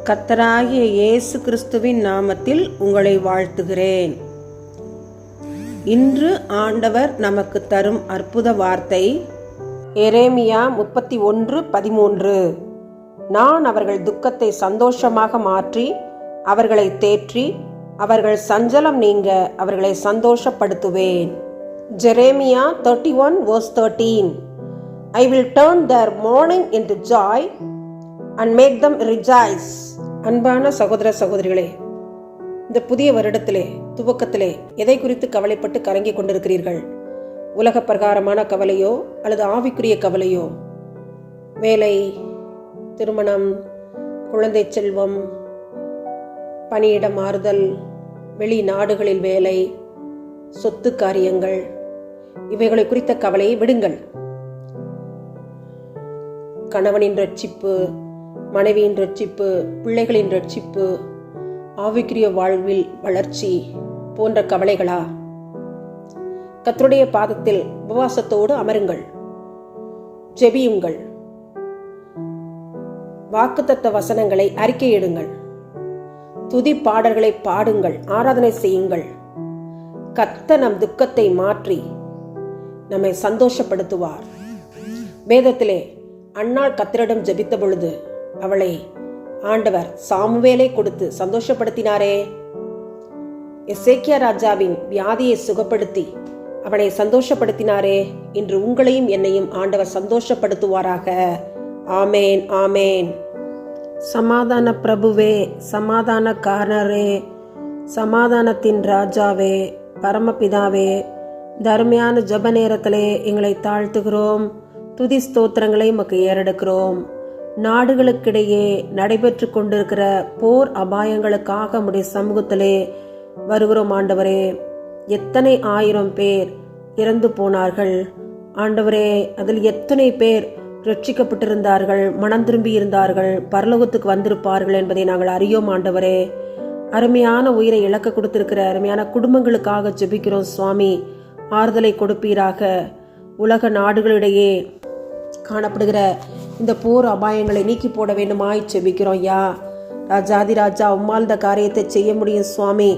கர்த்தராகிய இயேசு கிறிஸ்துவின் நாமத்தில் உங்களை வாழ்த்துகிறேன். இன்று ஆண்டவர் நமக்கு தரும் அற்புத வார்த்தை எரேமியா 31:13. நான் அவர்கள் துக்கத்தை சந்தோஷமாக மாற்றி அவர்களை தேற்றி அவர்கள் சஞ்சலம் நீங்க அவர்களை சந்தோஷப்படுத்துவேன். Jeremiah 31:13. I will turn their mourning into joy and make them rejoice. அன்பான சகோதர சகோதரிகளே, இந்த புதிய வருடத்திலே துவக்கத்திலே எதை குறித்து கவலைப்பட்டு கலங்கி கொண்டிருக்கிறீர்கள்? உலக பிரகாரமான கவலையோ அல்லது ஆவிக்குரிய கவலையோ? வேலை, திருமணம், குழந்தை செல்வம், பணியிட மாறுதல், வெளிநாடுகளில் வேலை, சொத்து காரியங்கள், இவைகளை குறித்த கவலையை விடுங்கள். கணவனின் ரட்சிப்பு, மனைவியின் ரட்சிப்பு, பிள்ளைகளின் ரட்சிப்பு, ஆவிக்குரிய வாழ்வில் வளர்ச்சி போன்ற கவலைகளா? கர்த்தருடைய பாதத்தில் உபவாசத்தோடு அமருங்கள், ஜெபியுங்கள், வாக்குத்தத்த வசனங்களை அறிக்கையிடுங்கள், துதி பாடல்களை பாடுங்கள், ஆராதனை செய்யுங்கள். கர்த்தர் நம் துக்கத்தை மாற்றி நம்மை சந்தோஷப்படுத்துவார். வேதத்திலே அன்னாள் கர்த்தரிடம் ஜெபித்த பொழுது அவளை ஆண்டவர் சாமுவேலை கொடுத்து சந்தோஷப்படுத்தினாரே. எசேக்கியா ராஜாவின் வியாதியை சுகப்படுத்தி அவனை சந்தோஷப்படுத்தினாரே. இன்று உங்களையும் என்னையும் ஆண்டவர் சந்தோஷப்படுத்துவாராக. ஆமேன், ஆமேன். சமாதான பிரபுவே, சமாதானக்காரரே, சமாதானத்தின் ராஜாவே, பரமபிதாவே, தர்மையான ஜப நேரத்திலே எங்களை தாழ்த்துகிறோம். துதி ஸ்தோத்திரங்களை உமக்கு ஏறெடுக்கிறோம். நாடுகளுக்கிடையே நடைபெற்று கொண்டிருக்கிற போர் அபாயங்களுக்காக உம்முடைய சமூகத்திலே வருகிறோம். ஆண்டவரே, எத்தனை ஆயிரம் பேர் இறந்து போனார்கள் ஆண்டவரே, அதில் எத்தனை பேர் ரட்சிக்கப்பட்டிருந்தார்கள், மனம் திரும்பி இருந்தார்கள், பரலோகத்துக்கு வந்திருப்பார்கள் என்பதை நாங்கள் அறியோம். ஆண்டவரே, அருமையான உயிரை இழக்க கொடுத்திருக்கிற அருமையான குடும்பங்களுக்காக ஜெபிக்கிறோம். சுவாமி, ஆறுதலை கொடுப்பீராக. உலக நாடுகளிடையே காணப்படுகிற இந்த போர் அபாயங்களை நீக்கி போட வேண்டுமாய் ஜெபிக்கிறோம். ஐயா ராஜாதி ராஜா, உம்மால் இந்த காரியத்தை செய்ய முடியும். சுவாமி,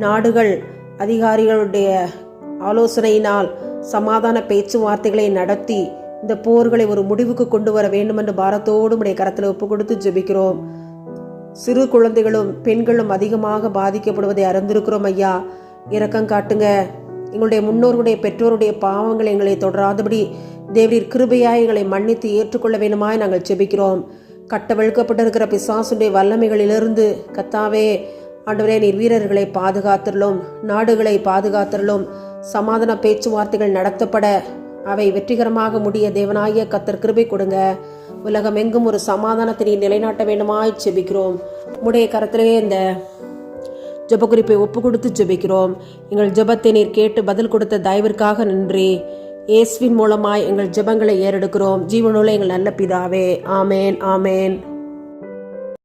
நாடுகள் அதிகாரிகளுடைய ஆலோசனையினால் சமாதான பேச்சுவார்த்தைகளை நடத்தி இந்த போர்களை ஒரு முடிவுக்கு கொண்டு வர வேண்டும் என்று பாரத்தோடு உடைய கரத்தில் ஒப்பு கொடுத்து ஜெபிக்கிறோம். சிறு குழந்தைகளும் பெண்களும் அதிகமாக பாதிக்கப்படுவதை அறிந்திருக்கிறோம். ஐயா, இரக்கம் காட்டுங்க. எங்களுடைய முன்னோர்களுடைய பெற்றோருடைய பாவங்களை எங்களை தொடராதபடி தேவரீர் கிருபையாய் எங்களை மன்னித்து ஏற்றுக்கொள்ள வேண்டுமாய் நாங்கள் ஜெபிக்கிறோம். கட்டவிழ்க்கப்பட்டிருக்கிற பிசாசுடைய வல்லமைகளிலிருந்து கர்த்தாவே ஆண்டவரே, நீர் வீரர்களை பாதுகாத்தருளும், நாடுகளை பாதுகாத்தருளும். சமாதான பேச்சுவார்த்தைகள் நடத்தப்பட அவை வெற்றிகரமாக முடிய தேவனாகிய கர்த்தர் கிருபை கொடுங்க. உலகம் எங்கும் ஒரு சமாதானத்தை நீர் நிலைநாட்ட வேண்டுமாய் ஜெபிக்கிறோம். உடைய கரத்திலே இந்த ஜெப குறிப்பை ஒப்பு கொடுத்து ஜெபிக்கிறோம். எங்கள் ஜெபத்தை நீர் கேட்டு பதில் கொடுத்த தயவிற்காக நன்றி. இயேசுவின் மூலமாய் எங்கள் ஜெபங்களை ஏறெடுக்கிறோம். ஜீவனுள்ள எங்கள் நல்ல பிதாவே. ஆமேன், ஆமேன்.